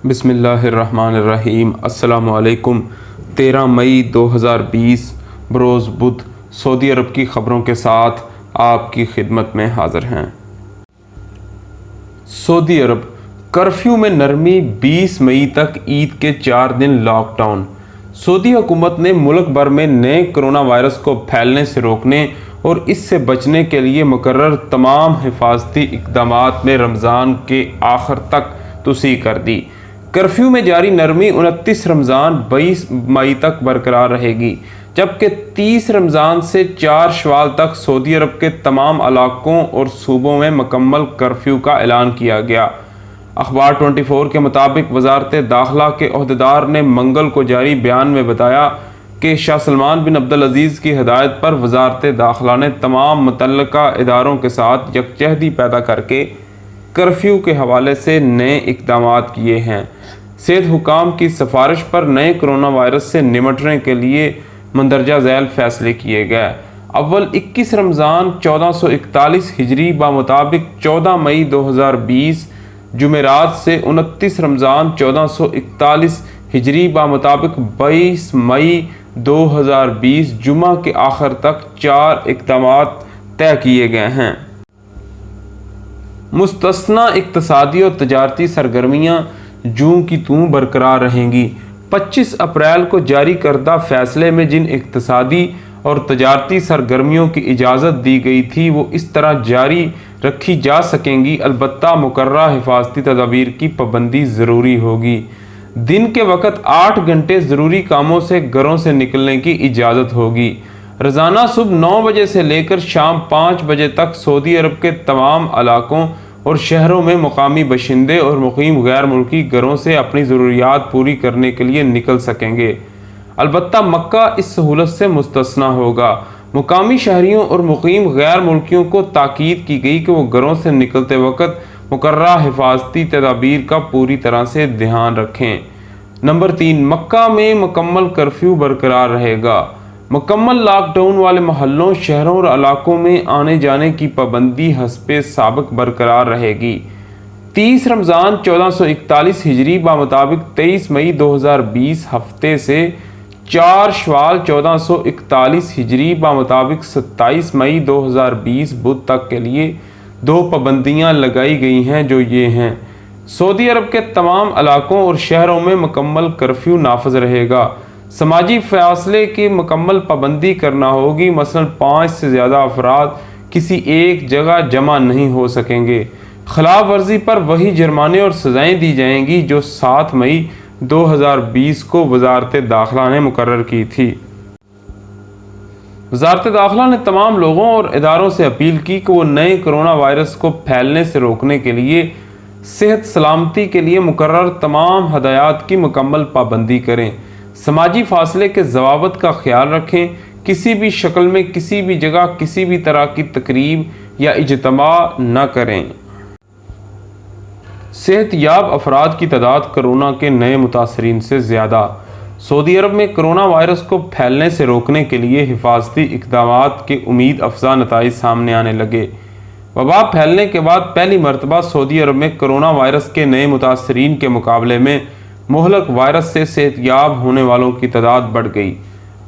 بسم اللہ الرحمن الرحیم۔ السلام علیکم۔ 13 مئی 2020 بروز بدھ سعودی عرب کی خبروں کے ساتھ آپ کی خدمت میں حاضر ہیں۔ سعودی عرب کرفیو میں نرمی، 20 مئی تک عید کے 4 دن لاک ڈاؤن۔ سعودی حکومت نے ملک بھر میں نئے کرونا وائرس کو پھیلنے سے روکنے اور اس سے بچنے کے لیے مقرر تمام حفاظتی اقدامات میں رمضان کے آخر تک توسیع کر دی۔ کرفیو میں جاری نرمی 29 رمضان 22 مئی تک برقرار رہے گی، جبکہ 30 رمضان سے 4 شوال تک سعودی عرب کے تمام علاقوں اور صوبوں میں مکمل کرفیو کا اعلان کیا گیا۔ اخبار 24 کے مطابق وزارت داخلہ کے عہدیدار نے منگل کو جاری بیان میں بتایا کہ شاہ سلمان بن عبدالعزیز کی ہدایت پر وزارت داخلہ نے تمام متعلقہ اداروں کے ساتھ یکجہتی پیدا کر کے کرفیو کے حوالے سے نئے اقدامات کیے ہیں۔ صحت حکام کی سفارش پر نئے کرونا وائرس سے نمٹنے کے لیے مندرجہ ذیل فیصلے کیے گئے۔ اول 21 رمضان 1441 ہجری بمطابق 14 مئی 2020 جمعرات سے 29 رمضان 1441 ہجری بمطابق 22 مئی 2020 جمعہ کے آخر تک 4 اقدامات طے کیے گئے ہیں۔ مستثنی اقتصادی اور تجارتی سرگرمیاں جوں کی توں برقرار رہیں گی۔ 25 اپریل کو جاری کردہ فیصلے میں جن اقتصادی اور تجارتی سرگرمیوں کی اجازت دی گئی تھی وہ اس طرح جاری رکھی جا سکیں گی، البتہ مقررہ حفاظتی تدابیر کی پابندی ضروری ہوگی۔ دن کے وقت 8 گھنٹے ضروری کاموں سے گھروں سے نکلنے کی اجازت ہوگی۔ روزانہ صبح 9 بجے سے لے کر شام 5 بجے تک سعودی عرب کے تمام علاقوں اور شہروں میں مقامی باشندے اور مقیم غیر ملکی گھروں سے اپنی ضروریات پوری کرنے کے لیے نکل سکیں گے، البتہ مکہ اس سہولت سے مستثنی ہوگا۔ مقامی شہریوں اور مقیم غیر ملکیوں کو تاکید کی گئی کہ وہ گھروں سے نکلتے وقت مقررہ حفاظتی تدابیر کا پوری طرح سے دھیان رکھیں۔ نمبر 3، مکہ میں مکمل کرفیو برقرار رہے گا۔ مکمل لاک ڈاؤن والے محلوں، شہروں اور علاقوں میں آنے جانے کی پابندی حسب سابق برقرار رہے گی۔ 30 رمضان 1441 ہجری بمطابق 23 مئی 2020 ہفتے سے 4 شوال 1441 ہجری بمطابق 27 مئی 2020 بدھ تک کے لیے 2 پابندیاں لگائی گئی ہیں، جو یہ ہیں: سعودی عرب کے تمام علاقوں اور شہروں میں مکمل کرفیو نافذ رہے گا۔ سماجی فاصلے کی مکمل پابندی کرنا ہوگی، مثلا 5 سے زیادہ افراد کسی ایک جگہ جمع نہیں ہو سکیں گے۔ خلاف ورزی پر وہی جرمانے اور سزائیں دی جائیں گی جو 7 مئی 2020 کو وزارت داخلہ نے مقرر کی تھی۔ وزارت داخلہ نے تمام لوگوں اور اداروں سے اپیل کی کہ وہ نئے کرونا وائرس کو پھیلنے سے روکنے کے لیے صحت سلامتی کے لیے مقرر تمام ہدایات کی مکمل پابندی کریں، سماجی فاصلے کے ضوابط کا خیال رکھیں، کسی بھی شکل میں کسی بھی جگہ کسی بھی طرح کی تقریب یا اجتماع نہ کریں۔ صحت یاب افراد کی تعداد کرونا کے نئے متاثرین سے زیادہ۔ سعودی عرب میں کرونا وائرس کو پھیلنے سے روکنے کے لیے حفاظتی اقدامات کے امید افزا نتائج سامنے آنے لگے۔ وبا پھیلنے کے بعد پہلی مرتبہ سعودی عرب میں کرونا وائرس کے نئے متاثرین کے مقابلے میں مہلک وائرس سے صحت یاب ہونے والوں کی تعداد بڑھ گئی۔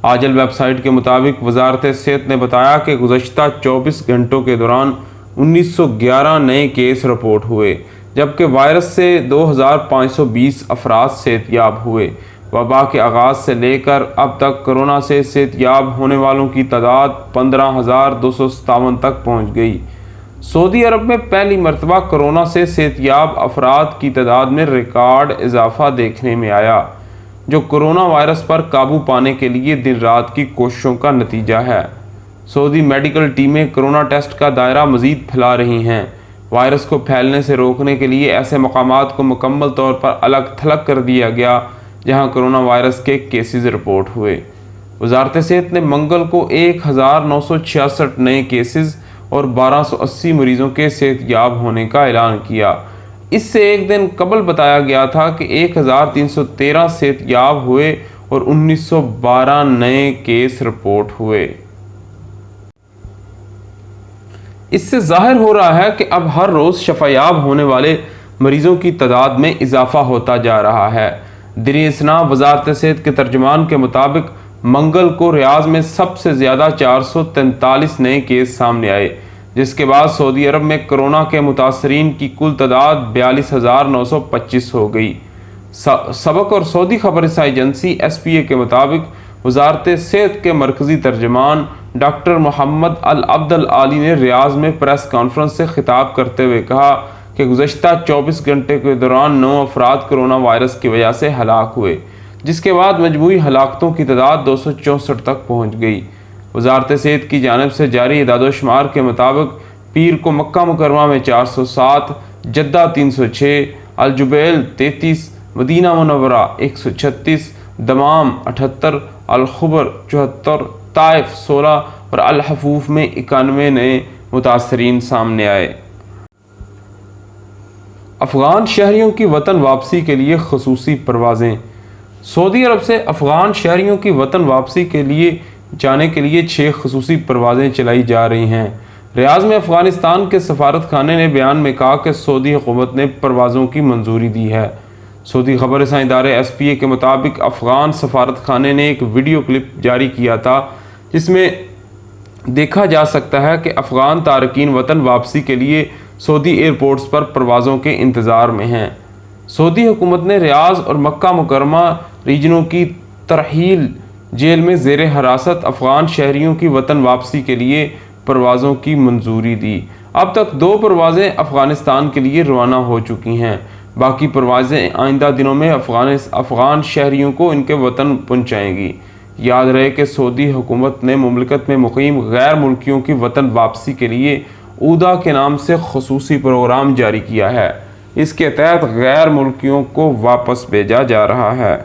آجل ویب سائٹ کے مطابق وزارت صحت نے بتایا کہ گزشتہ 24 گھنٹوں کے دوران 1911 نئے کیس رپورٹ ہوئے، جبکہ وائرس سے 2520 افراد صحت یاب ہوئے۔ وبا کے آغاز سے لے کر اب تک کرونا سے صحت یاب ہونے والوں کی تعداد 15,257 تک پہنچ گئی۔ سعودی عرب میں پہلی مرتبہ کرونا سے صحت یاب افراد کی تعداد میں ریکارڈ اضافہ دیکھنے میں آیا، جو کرونا وائرس پر قابو پانے کے لیے دن رات کی کوششوں کا نتیجہ ہے۔ سعودی میڈیکل ٹیمیں کرونا ٹیسٹ کا دائرہ مزید پھیلا رہی ہیں۔ وائرس کو پھیلنے سے روکنے کے لیے ایسے مقامات کو مکمل طور پر الگ تھلگ کر دیا گیا جہاں کرونا وائرس کے کیسز رپورٹ ہوئے۔ وزارت صحت نے منگل کو 1966 نئے کیسز اور 1280 مریضوں کے صحت یاب ہونے کا اعلان کیا۔ اس سے ایک دن قبل بتایا گیا تھا کہ 1313 صحت یاب ہوئے اور 1912 نئے کیس رپورٹ ہوئے۔ اس سے ظاہر ہو رہا ہے کہ اب ہر روز شفا یاب ہونے والے مریضوں کی تعداد میں اضافہ ہوتا جا رہا ہے۔ دریں اثنا وزارت صحت کے ترجمان کے مطابق منگل کو ریاض میں سب سے زیادہ 443 نئے کیس سامنے آئے، جس کے بعد سعودی عرب میں کرونا کے متاثرین کی کل تعداد 42,925 ہو گئی۔ سبق اور سعودی خبر رساں ایجنسی SPA کے مطابق وزارت صحت کے مرکزی ترجمان ڈاکٹر محمد العبد العالی نے ریاض میں پریس کانفرنس سے خطاب کرتے ہوئے کہا کہ گزشتہ 24 گھنٹے کے دوران 9 افراد کرونا وائرس کی وجہ سے ہلاک ہوئے، جس کے بعد مجموعی ہلاکتوں کی تعداد 264 تک پہنچ گئی۔ وزارت صحت کی جانب سے جاری اعداد و شمار کے مطابق پیر کو مکہ مکرمہ میں 407، جدہ 306، الجبیل 33، مدینہ منورہ 136، دمام 78، الخبر 74، طائف 16 اور الحفوف میں 91 نئے متاثرین سامنے آئے۔ افغان شہریوں کی وطن واپسی کے لیے خصوصی پروازیں۔ سعودی عرب سے افغان شہریوں کی وطن واپسی کے لیے جانے کے لیے 6 خصوصی پروازیں چلائی جا رہی ہیں۔ ریاض میں افغانستان کے سفارت خانے نے بیان میں کہا کہ سعودی حکومت نے پروازوں کی منظوری دی ہے۔ سعودی خبر رساں ادارے SPA کے مطابق افغان سفارت خانے نے ایک ویڈیو کلپ جاری کیا تھا جس میں دیکھا جا سکتا ہے کہ افغان تارکین وطن واپسی کے لیے سعودی ایئرپورٹس پر پروازوں کے انتظار میں ہیں۔ سعودی حکومت نے ریاض اور مکہ مکرمہ ریجنوں کی ترحیل جیل میں زیر حراست افغان شہریوں کی وطن واپسی کے لیے پروازوں کی منظوری دی۔ اب تک 2 پروازیں افغانستان کے لیے روانہ ہو چکی ہیں، باقی پروازیں آئندہ دنوں میں افغان شہریوں کو ان کے وطن پہنچائیں گی۔ یاد رہے کہ سعودی حکومت نے مملکت میں مقیم غیر ملکیوں کی وطن واپسی کے لیے اودا کے نام سے خصوصی پروگرام جاری کیا ہے۔ اس کے تحت غیر ملکیوں کو واپس بھیجا جا رہا ہے۔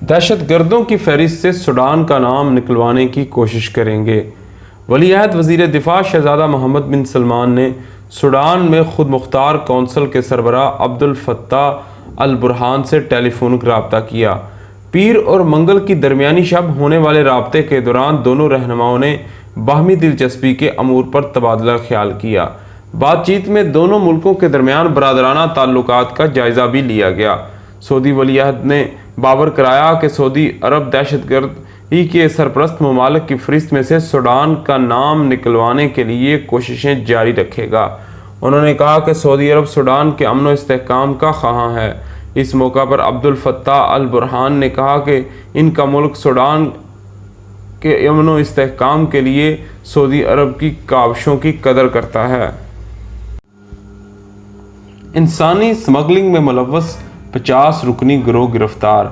دہشت گردوں کی فہرست سے سوڈان کا نام نکلوانے کی کوشش کریں گے۔ ولی عہد وزیر دفاع شہزادہ محمد بن سلمان نے سوڈان میں خود مختار کونسل کے سربراہ عبد الفتاح البرہان سے ٹیلی فونک رابطہ کیا۔ پیر اور منگل کی درمیانی شب ہونے والے رابطے کے دوران دونوں رہنماؤں نے باہمی دلچسپی کے امور پر تبادلہ خیال کیا۔ بات چیت میں دونوں ملکوں کے درمیان برادرانہ تعلقات کا جائزہ بھی لیا گیا۔ سعودی ولی عہد نے باور کرایا کہ سعودی عرب دہشت گردی کے سرپرست ممالک کی فہرست میں سے سوڈان کا نام نکلوانے کے لیے کوششیں جاری رکھے گا۔ انہوں نے کہا کہ سعودی عرب سوڈان کے امن و استحکام کا خواہاں ہے۔ اس موقع پر عبد الفتاح البرہان نے کہا کہ ان کا ملک سوڈان کے امن و استحکام کے لیے سعودی عرب کی کاوشوں کی قدر کرتا ہے۔ انسانی سمگلنگ میں ملوث 50 رکنی گروہ گرفتار۔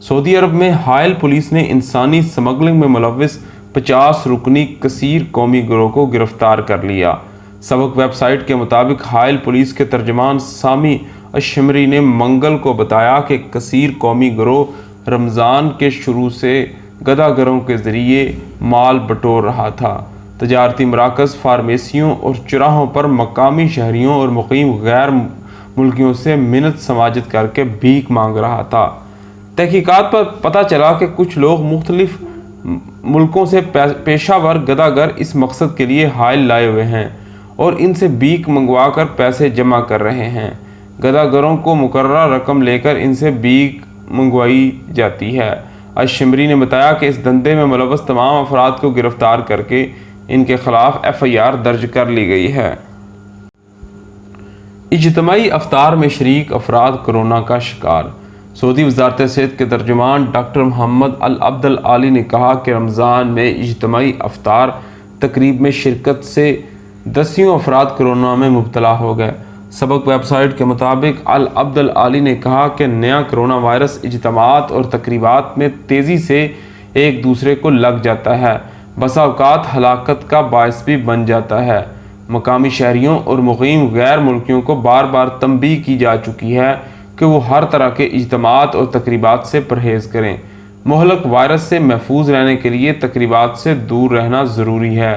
سعودی عرب میں حائل پولیس نے انسانی سمگلنگ میں ملوث 50 رکنی کثیر قومی گروہ کو گرفتار کر لیا۔ سبق ویب سائٹ کے مطابق حائل پولیس کے ترجمان سامی الشمری نے منگل کو بتایا کہ کثیر قومی گروہ رمضان کے شروع سے گدھا گروں کے ذریعے مال بٹور رہا تھا۔ تجارتی مراکز، فارمیسیوں اور چراہوں پر مقامی شہریوں اور مقیم غیر ملکیوں سے منت سماجت کر کے بھیک مانگ رہا تھا۔ تحقیقات پر پتہ چلا کہ کچھ لوگ مختلف ملکوں سے پیشہ ور گدھا گر اس مقصد کے لیے حائل لائے ہوئے ہیں اور ان سے بھیک منگوا کر پیسے جمع کر رہے ہیں۔ گدھا گروں کو مقررہ رقم لے کر ان سے بھیک منگوائی جاتی ہے۔ الشمری نے بتایا کہ اس دھندے میں ملوث تمام افراد کو گرفتار کر کے ان کے خلاف FIR درج کر لی گئی ہے۔ اجتماعی افطار میں شریک افراد کورونا کا شکار۔ سعودی وزارت صحت کے ترجمان ڈاکٹر محمد العبد العالی نے کہا کہ رمضان میں اجتماعی افطار تقریب میں شرکت سے 10 افراد کورونا میں مبتلا ہو گئے۔ سبق ویب سائٹ کے مطابق العبد العالی نے کہا کہ نیا کرونا وائرس اجتماعات اور تقریبات میں تیزی سے ایک دوسرے کو لگ جاتا ہے، بسا اوقات ہلاکت کا باعث بھی بن جاتا ہے۔ مقامی شہریوں اور مقیم غیر ملکیوں کو بار بار تنبیہ کی جا چکی ہے کہ وہ ہر طرح کے اجتماعات اور تقریبات سے پرہیز کریں۔ مہلک وائرس سے محفوظ رہنے کے لیے تقریبات سے دور رہنا ضروری ہے۔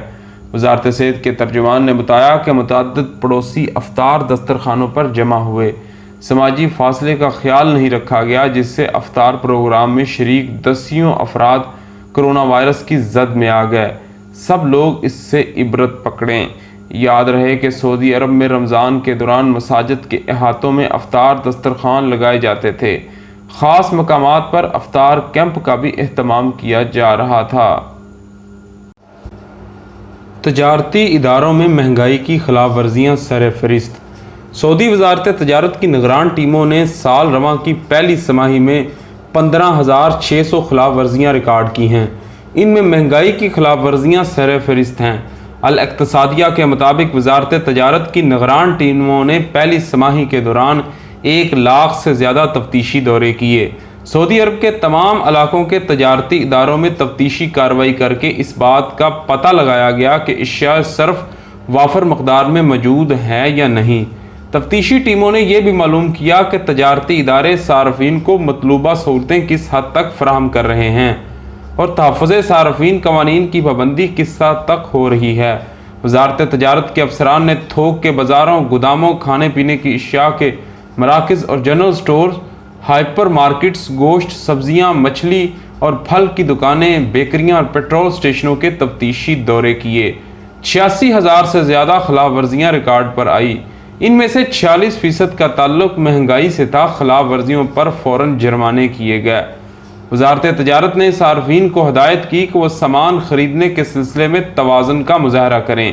وزارت صحت کے ترجمان نے بتایا کہ متعدد پڑوسی افطار دسترخوانوں پر جمع ہوئے، سماجی فاصلے کا خیال نہیں رکھا گیا، جس سے افطار پروگرام میں شریک 10 افراد کورونا وائرس کی زد میں آ گئے۔ سب لوگ اس سے عبرت پکڑیں۔ یاد رہے کہ سعودی عرب میں رمضان کے دوران مساجد کے احاطوں میں افطار دسترخوان لگائے جاتے تھے۔ خاص مقامات پر افطار کیمپ کا بھی اہتمام کیا جا رہا تھا۔ تجارتی اداروں میں مہنگائی کی خلاف ورزیاں سر فہرست۔ سعودی وزارت تجارت کی نگران ٹیموں نے سال رواں کی پہلی سماہی میں 15,600 خلاف ورزیاں ریکارڈ کی ہیں۔ ان میں مہنگائی کی خلاف ورزیاں سر فہرست ہیں۔ الاقتصادیہ کے مطابق وزارت تجارت کی نگران ٹیموں نے پہلی سماہی کے دوران 1 لاکھ سے زیادہ تفتیشی دورے کیے۔ سعودی عرب کے تمام علاقوں کے تجارتی اداروں میں تفتیشی کارروائی کر کے اس بات کا پتہ لگایا گیا کہ اشیاء صرف وافر مقدار میں موجود ہے یا نہیں۔ تفتیشی ٹیموں نے یہ بھی معلوم کیا کہ تجارتی ادارے صارفین کو مطلوبہ سہولتیں کس حد تک فراہم کر رہے ہیں اور تحفظ صارفین قوانین کی پابندی کس حد تک ہو رہی ہے۔ وزارت تجارت کے افسران نے تھوک کے بازاروں، گوداموں، کھانے پینے کی اشیاء کے مراکز اور جنرل سٹورز، ہائپر مارکیٹس، گوشت، سبزیاں، مچھلی اور پھل کی دکانیں، بیکریاں اور پیٹرول سٹیشنوں کے تفتیشی دورے کیے۔ 86,000 سے زیادہ خلاف ورزیاں ریکارڈ پر آئی۔ ان میں سے 46% کا تعلق مہنگائی سے تھا۔ خلاف ورزیوں پر فوراً جرمانے کیے گئے۔ وزارت تجارت نے صارفین کو ہدایت کی کہ وہ سامان خریدنے کے سلسلے میں توازن کا مظاہرہ کریں،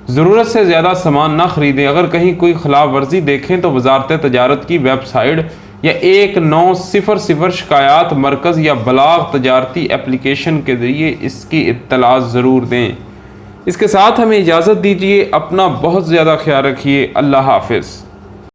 ضرورت سے زیادہ سامان نہ خریدیں۔ اگر کہیں کوئی خلاف ورزی دیکھیں تو وزارت تجارت کی ویب سائٹ یا 1900 شکایات مرکز یا بلاغ تجارتی اپلیکیشن کے ذریعے اس کی اطلاع ضرور دیں۔ اس کے ساتھ ہمیں اجازت دیجیے۔ اپنا بہت زیادہ خیال رکھیے۔ اللہ حافظ۔